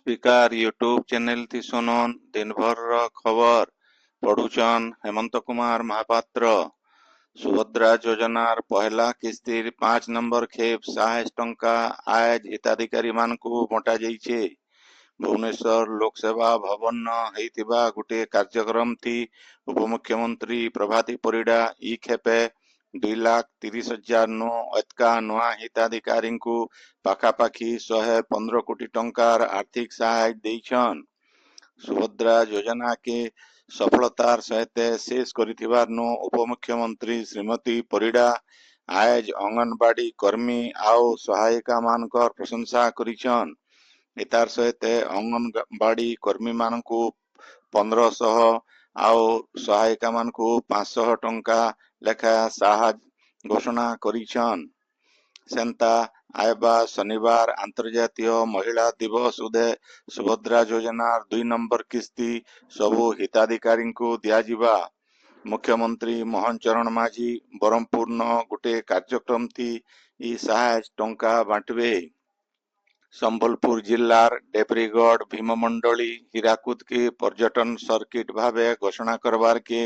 Speaker YouTube channel थी सुनन दिन भर खबर पढ़ुचन हेमंत कुमार महापात्र। सुभद्रा योजनार पहला किस्तिर 5 नंबर खेप 60 टंका आज हिताधिकारी मानकु बंटा जाइछे। भुवनेश्वर लोकसेवा भवन हेतिबा गुटे कार्यक्रम थी उपमुख्यमंत्री प्रभाती परिडा ई खेपे 2,30,000 नु अतका नुआ हिताधिकारी को पाखापाखी 115 कोटी टंकार आर्थिक सहाय देइछन। सुभद्रा योजना के सफलतार सहित शेष करिथिबार नु उपमुख्यमंत्री श्रीमती परिडा आज अंगनवाड़ी कर्मी आउ सहायिका मानकर प्रशंसा करिछन। इतार सहित अंगनवाड़ी कर्मी मानकु 1500 आउ सहायिका मानकु 500 टंका लेखा साहाय्य घोषणा करिछन। सेंता आयबा शनिवार अंतर्जातीय महिला दिवस उदे सुभद्रा योजनार 2 नंबर किस्ती सबु हिताधिकारी को दियाजिबा। मुख्यमंत्री मोहन चरण माझी बरहमपुर न गुटे कार्यक्रम थी ई सहायता टंका बांटवे। संबलपुर जिल्लार डेबरीगढ़ भीममंडली हीराकुद के पर्यटन सर्किट भावे घोषणा करवार के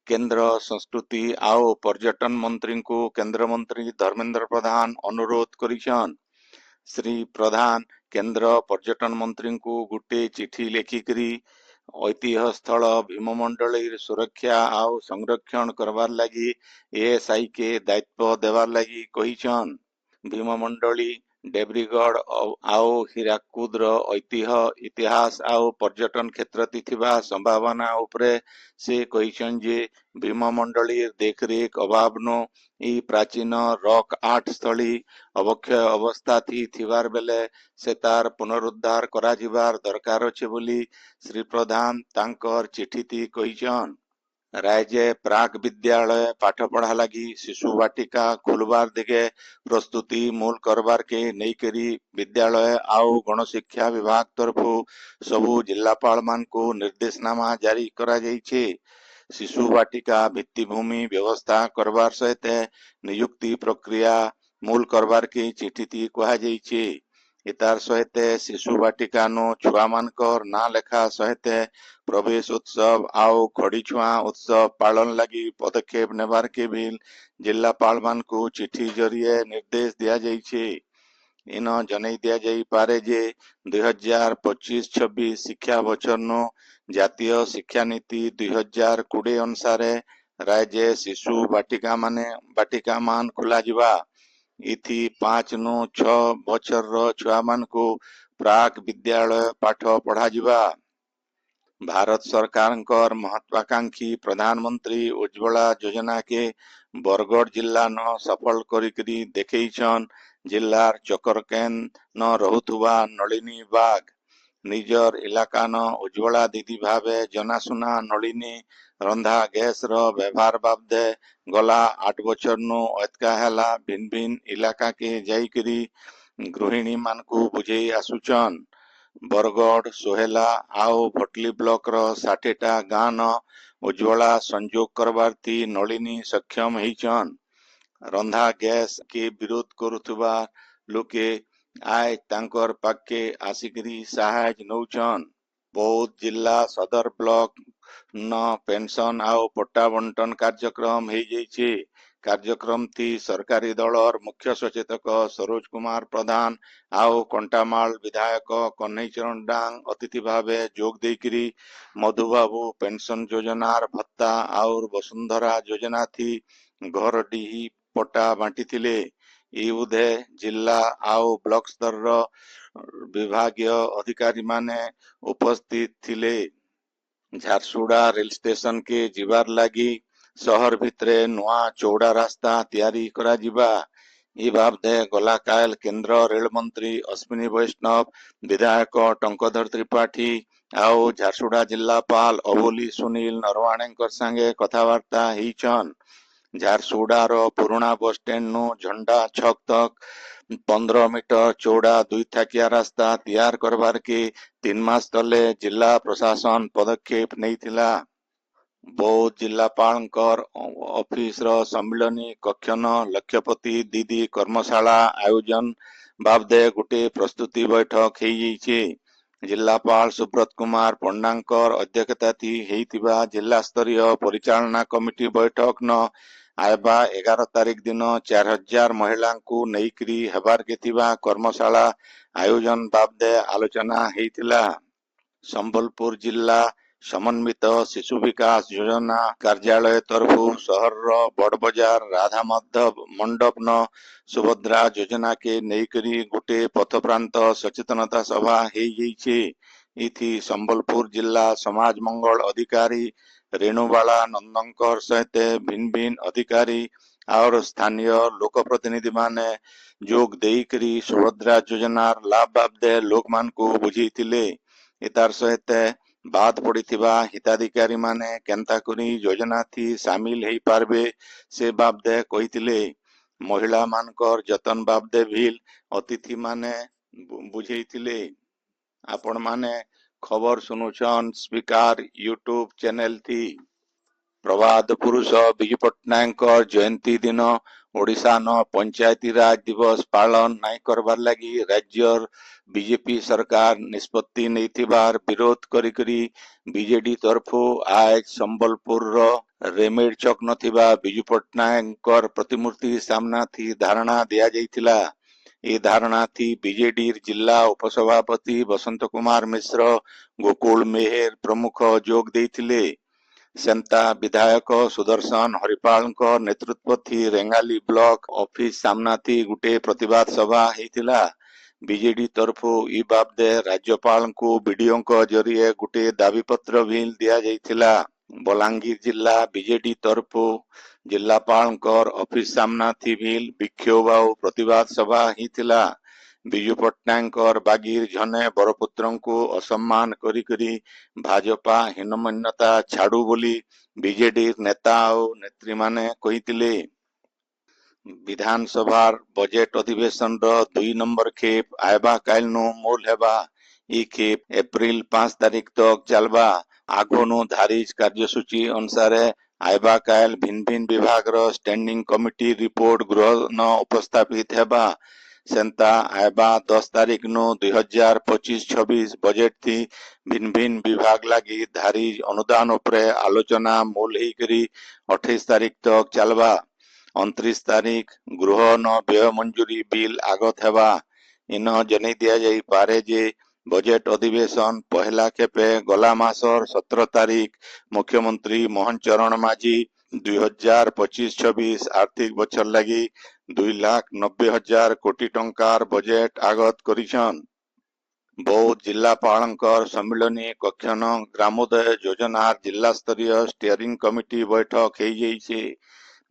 केंद्र संस्कृति आउ पर्यटन मंत्री को केंद्र मंत्री धर्मेंद्र प्रधान अनुरोध करिछन। श्री प्रधान केंद्र पर्यटन मंत्री को गुटे चिठी लेखिकरी ऐतिह्य स्थल भीममंडली सुरक्षा आउ संरक्षण करवार लगी एएसआई के दायित्व देवार लगी कहिछन। भीममंडली डेबरीगढ़ आउ हीराकुद ऐतिह्य इतिहास आउ पर्यटन क्षेत्र थिबा संभावना उपरे से कहिछन जे भीममंडली देखरेख अभावनो ई प्राचीन रॉक आर्ट स्थली अवक्षय अवस्था थिबार बेले से तार पुनरुद्धार करा जिबार दरकार अछि बोली श्री प्रधान तांकर चिठी थी कहिछन। राज्य प्राक विद्यालय पाठ पढ़ा लगी शिशु वाटिका खुलबार दिगे प्रस्तुति मूल करबार के नईकरी विद्यालय आउ गणशिक्षा विभाग तरफु सबु जिलापाल मान को निर्देशनामा जारी करा जाइछे। शिशु वाटिका भित्तिभूमि व्यवस्था करबार सहित नियुक्ति प्रक्रिया मूल करबार के चिठी थी कहा जाइछे। इतार सहित शिशु वाटिका नो छुआ मानकर ना लेखा सहित प्रवेश उत्सव आउ खड़ी छुआ उत्सव पालन लगी पदक्षेप नेबार के बिल जिलापाल मान को चिठी जरिए निर्देश दिया जाइछे। इन जनै दिया जाई पारे जे 2025-26 शिक्षा बछर नो जातीय शिक्षा नीति 2020 अनुसार राज्य शिशु बाटिका मान खुला जिबा। इथि 5 नु 6 बछर छुआ मान को प्राक विद्यालय पाठ पढ़ा जिबा। भारत सरकार महत्वाकांक्षी प्रधानमंत्री उज्ज्वला योजना के बरगढ़ जिला न सफल करिकरी देखैछन। जिल्लार चकरकेन न रहुथुबा नलिनी बाग निजर इलाका न उज्ज्वला दीदी भावे जनासुना नलिनी रंधा गैस रो व्यवहार बाबदे गला 8 बछर नु अतका हेला भिन्न भिन्न इलाका के जाइकरी गृहिणी मान को बुझेई आसुचन। बरगढ़ सोहेला आउ भटली ब्लॉक रो 60टा गाँ न उज्ज्वला संजोग करबार थी नलिनी सक्षम हेइछन। रंधा गैस के विरोध करुथुबा लोके आय तांकर पाके आसिकरी सहायता नौछन। बौद्ध जिला सदर ब्लॉक न पेंशन आउ पट्टा बंटन कार्यक्रम हेइ जाइछे। कार्यक्रम थी सरकारी दलर मुख्य सचेतक सरोज कुमार प्रधान आउ कंटामाल विधायक कन्हई चरण डांग अतिथि भावे जोग देकरी मधुबाबू पेंशन योजनार भत्ता और वसुंधरा योजना थी घर डीही पट्टा बांटी थिले। ई उदे जिला आउ ब्लॉक स्तर विभागीय अधिकारी माने उपस्थित थिले। झारसुड़ा रेल स्टेशन के जीवार लगी शहर भितरे नुआ चौड़ा रास्ता तैयारी करा जिबा। ई बाबदे गला कायल केंद्र रेल मंत्री अश्विनी वैष्णव विधायक टंकधर त्रिपाठी आउ झारसुड़ा जिलापाल अबोली सुनील नरवाणे संगे कथबार्ता हेइछन। झारसुड़ार पुराना बस स्टैंड नु झंडा छक तक 15 मीटर चौड़ा 2 थाकिया रास्ता तैयार करबार के 3 मास तले जिला प्रशासन पदक्षेप नैथिला। बौद्ध जिलापाल ऑफिस सम्मिलनी कक्ष न लक्षपति दीदी कर्मशाला आयोजन बाबदे गुटे प्रस्तुति बैठक हेइछे। जिल्लापाल सुब्रत कुमार पंडांकर अध्यक्षताथी हेइतिबा जिला स्तरीय परिचालना कमिटी बैठक न आयबा 11 तारिख दिन 4000 महिला को नेइकरी हेबार के थिबा कर्मशाला आयोजन बाबदे आलोचना हेइतिला। संबलपुर जिला समन्वित शिशु विकास योजना कार्यालय तरफु सहर बड़बजार राधा माधव मंडप न सुभद्रा योजना के नेइकरी गुटे पथप्रांत सचेतनता सभा हेइछे। इथि संबलपुर जिला समाज मंगल अधिकारी रेणुबाला नंदंकर सहित भिन्न भिन्न अधिकारी और स्थानीय लोक प्रतिनिधि माने जोग देइकरी सुभद्रा योजनार लाभ बाबदे लोक मान को बुझीथिले। इतार सहित बाद पड़िथिबा हिताधिकारी माने केंता करी योजना थी शामिल हेई पारबे से बाबदे कहिथिले। महिला मानकर जतन बाबदे भील अतिथि माने बुझेइथिले। आपण माने खबर सुनुछन स्पीकर यूट्यूब चैनल थी। प्रवाद पुरुष विजु पट्टनायक जयंती दिन ओडिशा न पंचायती राज दिवस पालन नाई करबार लगी राज्य बीजेपी सरकार निष्पत्ति नैथिबार विरोध करी बीजेडी तरफु आज संबलपुर रेमेड चौक नथिबा विजु पट्टनायक प्रतिमूर्ति सामना थी धारणा दिया जाइथिला। ये धारणा थी बीजेडी जिला उपसभापति बसंत कुमार मिश्र गोकुल मेहर प्रमुख जोग देइथिले। सेंता विधायक सुदर्शन हरिपाल नेतृत्व थी रेंगाली ब्लॉक ऑफिस सामना थी गुटे प्रतिवाद सभा हेतिला। बीजेडी तरफु ई बाबदे राज्यपाल को वीडियो जरिए गुटे दाबी पत्र भी दिया जाइथिला। बलांगीर जिला बीजेडी तरफु जिलापाल ऑफिस सामना थी भी विक्षोभ और प्रतिवाद सभा हेतिला। विजु पट्टनायक बागीर झने बरपुत्र को असम्मान करी भाजपा हीनमान्यता छाड़ू बोली बीजेडी नेता और नेत्री माने कहिथिले। विधानसभा बजेट अधिवेशन 2 नंबर खेप आयबा काल नु मूल हेबा। ई खेप एप्रिल 5 तारीख तक चलबा। आगोनु धारिज कार्यसूची अनुसार आयबा काल भिन्न भिन्न विभाग स्टैंडिंग कमिटी रिपोर्ट गृह न उपस्थापित हेबा। सेंता आयबा 10 तारीख नु 2025-26 बजेट थी भिन्न भिन्न विभाग लगी धारिज अनुदान उपरे आलोचना मूल हेकरी 28 तारीख तक चलबा। 29 तारीख गृह न व्यय मंजूरी बिल आगत हेबा। इन जनै दिया जाई पारे जे बजेट अधिवेशन पहला खेपे गला मासर 17 तारीख मुख्यमंत्री मोहन चरण माझी 2025-26 आर्थिक बछर लगी 2,90,000 कोटी टंकार बजेट आगत करिछन। बौद्ध जिलापाल सम्मिलनी कक्षन ग्रामोदय योजना जिला स्तरीय स्टीयरिंग कमिटी बैठक हो जाइछे।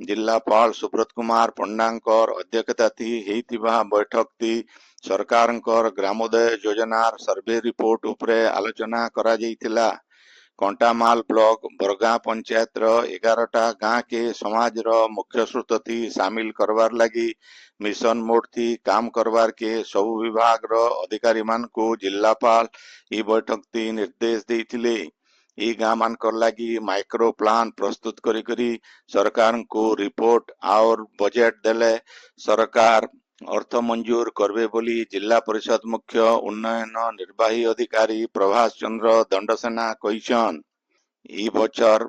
जिलापाल सुब्रत कुमार पंडांकर अध्यक्षता थी हेइतिबा बैठक थी सरकारंकर ग्रामोदय योजनार सर्वे रिपोर्ट उपरे आलोचना करा जाइतिला। कंटामाल ब्लॉक बरगां पंचायत 11टा गां के समाज मुख्य स्रोत थी शामिल करवार लगी मिशन मोड थी काम करवार के सब विभाग अधिकारी मान को जिलापाल ई बैठक थी निर्देश देइथिले। ई गां मानकर लगी माइक्रो प्लान प्रस्तुत करी सरकार को रिपोर्ट और बजेट देले सरकार अर्थ मंजूर करबे बोली जिला परिषद मुख्य उन्नयन निर्वाही अधिकारी प्रभास चंद्र दंडसेना कहिछन। ई बछर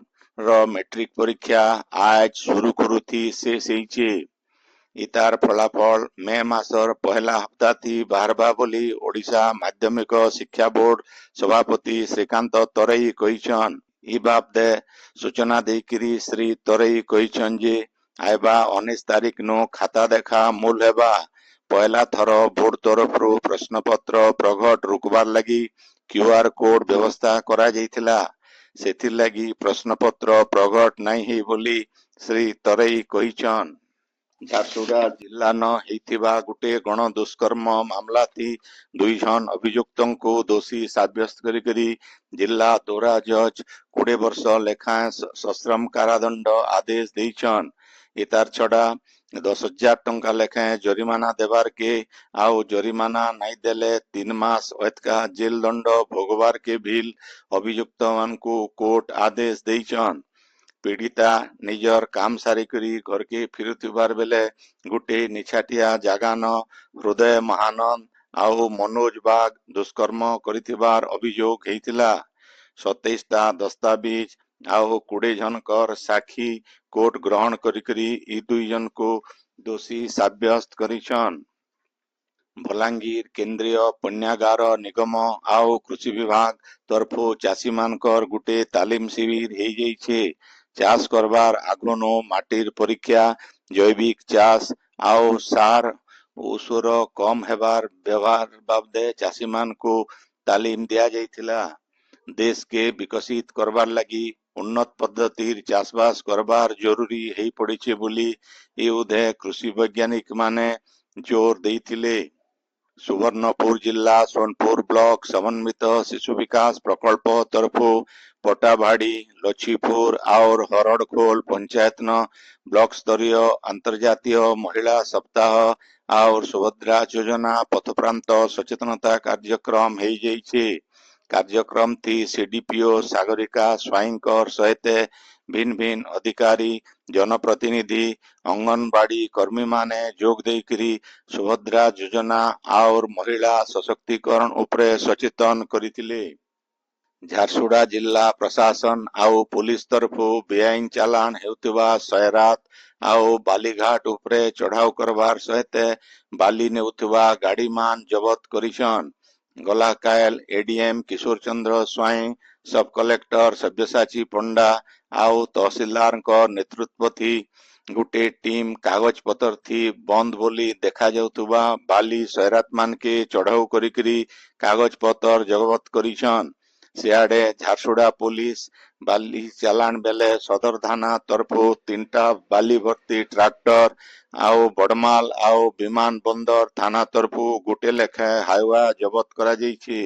मैट्रिक परीक्षा आज शुरू करुथी शेष हेइछे। इतार फलाफल मे मासर पहला हप्ता थी बाहरबा बोली ओडिशा माध्यमिक शिक्षा बोर्ड सभापति श्रीकांत तराई कहिछन। ई बाबदे सूचना देकरी श्री तराई कहिछन जे आयबा 19 तारीख नो खाता देखा मूल हेबा। पहला थर बोर्ड तरफ प्रश्न पत्र प्रघट रुकबार लगी क्यूआर कोड व्यवस्था करा जाइथिला। सेथिर लगी प्रश्न पत्र प्रघट नहीं ही बोली श्री तराई कहिछन। झारसुगुड़ा जिला न हेइतिबा गुटे गण दुष्कर्म मामला थी 2 जन अभियुक्तों को दोषी साब्यस्त करी जिला दोरा जज 20 वर्ष लेखाएं सश्रम कारादंड आदेश देइछन। इतार छड़ा 10,000 टंका लेखाएं जरिमाना देवार के आउ जरिमाना नहीं देले 3 मास अथका जेल दंड भोगवार के भील अभियुक्त मान को कोर्ट आदेश देइछन। पीड़िता निजर काम सारी करी घर के फिरुथिबार बेले गुटे निछाटिया जागा न हृदय महानंद ଆଉ ମନୋଜ ବାଗ ଦୁଷ୍କର୍ମ କରିଥିବାର ଅଭିଯୋଗ ହେଇଥିଲା। 27ଟା ଦସ୍ତାବିଜ ଆଉ 20 ଜଣଙ୍କର ସାକ୍ଷୀ କୋର୍ଟ ଗ୍ରହଣ କରିକରି ଇ 2 ଜଣକୁ ଦୋଷୀ ସାବ୍ୟସ୍ତ କରିଛନ୍। ବଲାଙ୍ଗୀର କେନ୍ଦ୍ରୀୟ ପଣ୍ୟାଗାର ନିଗମ ଆଉ କୃଷି ବିଭାଗ ତରଫୁ ଚାଷୀ ମାନଙ୍କର ଗୁଟେ ତାଲିମ ଶିବିର ହେଇଯାଇଛି। ଚାଷ କରବାର ଆଗନୁ ମାଟିର ପରୀକ୍ଷା, ଜୈବିକ ଚାଷ ଆଉ ସାର ଔଷଧ କମ ହେବାର ବ୍ୟବହାର ବାବଦେ ଚାଷୀ ମାନଙ୍କୁ ତାଲିମ ଦିଆଯାଇଥିଲା। देश के विकसित करबार लगी उन्नत पद्धतिर चाषबास करबार जरूरी हेई पड़िछे बोली ए उधे कृषि वैज्ञानिक माने जोर देइथिले। सुवर्णपुर जिला सोनपुर ब्लॉक समन्वित शिशु विकास प्रकल्प तरफु पटाभाड़ी, लछीपुर और हरड़खोल पंचायत न ब्लॉक स्तरीय अंतर्जातीय महिला सप्ताह और सुभद्रा योजना पथप्रांत सचेतनता कार्यक्रम हो जाइए। कार्यक्रम थी सीडीपीओ सागरिका स्वाईंकर सहित भिन्न भिन्न अधिकारी, जनप्रतिनिधि, अंगनवाड़ी कर्मी माने जोग देकरी सुभद्रा योजना और महिला सशक्तिकरण उपरे सचेतन करथिले। झारसुगुड़ा जिला प्रशासन आउ पुलिस तरफु बेआईन चालान हेउथिबा सैरात आउ बालीघाट उपरे चढ़ाव करबार सहित बाली नेउथिबा गाड़ी मान जबत करिछन। गला कायल एडीएम किशोर चंद्र स्वाई, सब कलेक्टर सब्यसाची पंडा आउ तहसीलदार नेतृत्व थी गुटे टीम कागज पतर थी बंद बोली देखा जाउथुबा बाली सैरात मान के चढ़ाऊ करिकरी कागज पतर जगबत करिछन। सियाड़े झारसुगुड़ा पुलिस बाली चालान बेले सदर थाना तरफु 3टा बाली भर्ती ट्रैक्टर आउ बड़माल आउ विमान बंदर थाना तरफु गुटे लेखे हाईवा जबत करा जाइछि।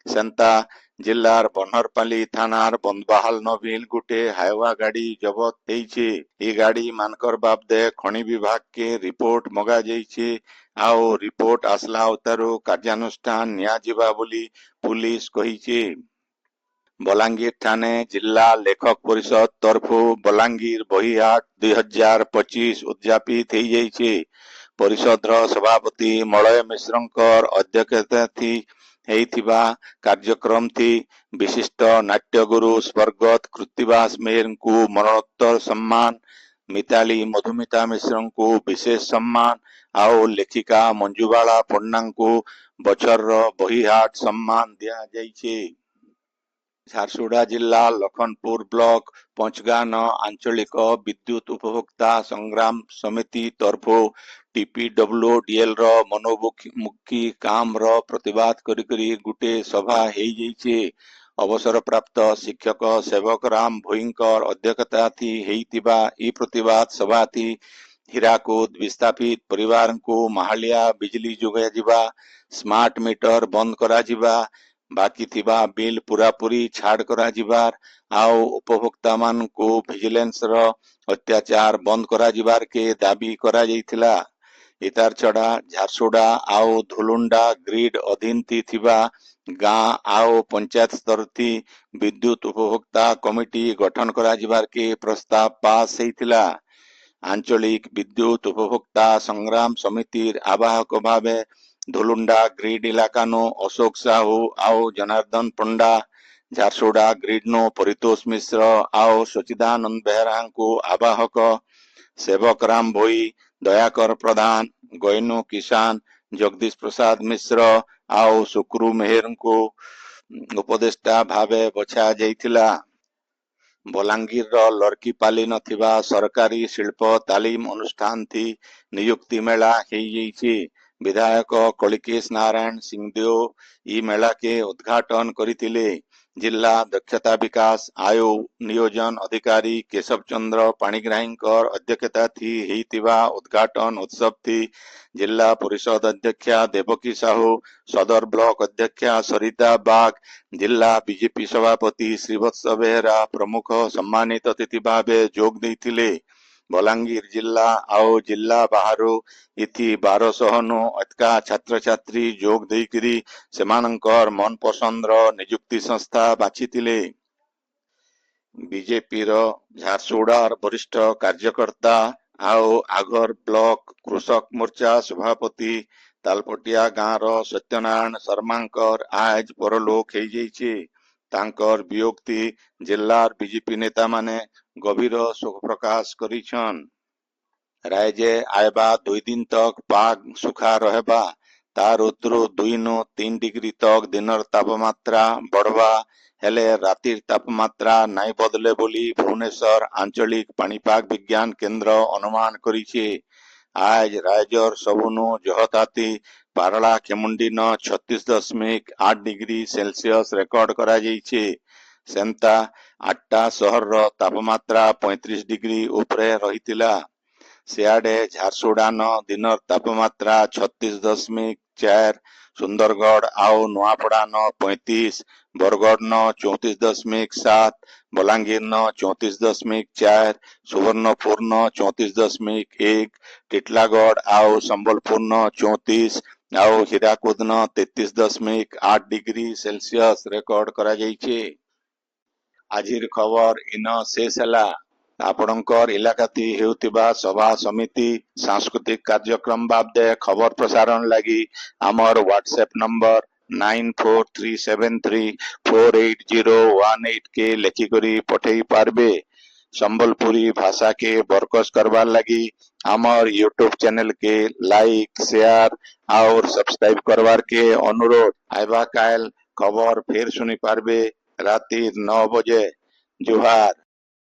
सेंता जिल्लार बनहरपाली थानार बंदबाहाल नबिल गुटे हाईवा गाड़ी जबत ହେଇछि। ई गाड़ी मानकर बाबदे खनि विभाग के रिपोर्ट मगा जाइछि आउ रिपोर्ट आसला उतारू कार्यानुष्ठान नियाजिबा बोली पुलिस कहिछि। बलांगीर थाने जिला लेखक परिषद तरफु बलांगीर बहिहाट 2025 उद्यापित हो जाइए। परिषद सभापति मलय मिश्रंकर अध्यक्षता थी हेइथिबा कार्यक्रम थी विशिष्ट नाट्यगुरु स्वर्गत कृतिवास मेहर को मरणोत्तर सम्मान, मिताली मधुमिता मिश्र को विशेष सम्मान आउ लेखिका मंजुबाला पंडा को बछर बहिहाट सम्मान दिया जाइए। झारसुगुड़ा जिला लखनपुर ब्लॉक पंचगान आंचलिक विद्युत उपभोक्ता संग्राम समिति तरफु टीपीडब्ल्यूडीएल रो मनोमुखी काम रो प्रतिवाद करी गुटे सभा हो जाइए। अवसर प्राप्त शिक्षक सेवक राम भोईंकर अध्यक्षता थी हेइतिबा ई प्रतिवाद सभा थी हीराकुद विस्थापित परिवार को महालिया बिजली जोगा जिबा, स्मार्ट मीटर बंद करा जिबा, बाकी थिबा बिल पूरापूरी छाड़ करा जिबार आउ उपभोक्ता मान को विजिलेंस रो अत्याचार बंद करा जिबार के दाबी करा जाइथिला। इतार छड़ा झारसुगुड़ा आउ धुलुंडा ग्रिड अधीन थी थिबा गाँ आउ पंचायत स्तर थी विद्युत उपभोक्ता कमिटी गठन करा जिबार के प्रस्ताव पास हेइथिला। आंचलिक विद्युत उपभोक्ता संग्राम समितिर आवाहक भावे धुलुंडा ग्रिड इलाका नो अशोक साहू आउ जनार्दन पंडा, झारसुगुड़ा ग्रिड नो परितोष मिश्र आउ सचिदानंद बेहरा को आवाहक, सेवक राम भोई, दयाकर प्रधान, गोइनो किसान, जगदीश प्रसाद मिश्र आउ सुक्रू मेहर को उपदेष्टा भावे बछा जाइथिला। बलांगीर लड़कीपाली नथिबा सरकारी शिल्प तालीम अनुष्ठान थी नियुक्ति मेला हेइछि। विधायक कलिकेश नारायण सिंहदेव ई मेला के उद्घाटन करिथिले। जिला दक्षता विकास आयोग नियोजन अधिकारी केशव चंद्र पाणिग्राहींकर अध्यक्षता थी हेइतिबा उद्घाटन उत्सव थी जिला परिषद अध्यक्षा देवकी साहू, सदर ब्लॉक अध्यक्षा सरिता बाग, जिला बीजेपी सभापति श्रीवत्स बेहरा प्रमुख सम्मानित अतिथि भावे जोग देइथिले। बलांगीर जिला आउ जिला बाहरु इथि 1200 नु अतका छात्र छात्री जोग देइकरी सेमानंकर मन पसंद रो नियुक्ति संस्था बाछिथिले। बीजेपी रो झारसुगुड़ा वरिष्ठ कार्यकर्ता आउ आगर ब्लॉक कृषक मोर्चा सभापति ତାଲପଟିଆ ଗାଁର ସତ୍ୟନାରାୟଣ ଶର୍ମାଙ୍କର ଆଜ ପରଲୋକ ହେଇଯାଇଛି। ତାଙ୍କର ବିୟୋକ୍ତି ଜିଲ୍ଲାର ବିଜେପି ନେତାମାନେ ଗଭୀର ଶୋକ ପ୍ରକାଶ କରିଛନ୍। ରାଇଜେ ଆଇବା 2 ଦିନ ତକ ପାଗ ସୁଖା ରହିବା। ତାର ଉତ୍ତରୁ 2 ନୁ 3 डिग्री तक दिनर तापमात्रा बढ़वा हेले रातिर तापमात्रा नाई बदले बोली भुवनेश्वर आंचलिक पाणीपाग विज्ञान केंद्र अनुमान करिछे। आज रायजर सबुनु जहताती पारला खेमुंडी न 36.8 डिग्री सेल्सियस रेकर्ड करा जाइछे। सेंता 8टा सहर रो तापमात्रा 35 डिग्री उपरे रहितिला। सियाडे झारसुगुड़ा न दिनर तापमात्रा 36.4, सुंदरगढ़ आउ नुआपड़ा न 35, बरगढ़ न 34.7, बलांगीर न 34.4, सुवर्णपुर न 34.1, टिटलागढ़ आउ संबलपुर न 34 आउ हीराकुद न 33.8 डिग्री सेल्सियस रेकर्ड करा जाइछे। आजिर खबर इन शेष हैला। आपणकर इलाकाती हेउतिबा सभा समिति सांस्कृतिक कार्यक्रम बाबदे खबर प्रसारण लगी आमर व्हाट्सएप नंबर 9437348018 के लेखिकरी पठेई पारबे। संबलपुरी भाषा के बरकस करवार लगी आमर यूट्यूब चैनल के लाइक शेयर और सब्सक्राइब करवार के अनुरोध। आइबा काल खबर फिर सुनी पारबे राती 9 बजे। जुहार।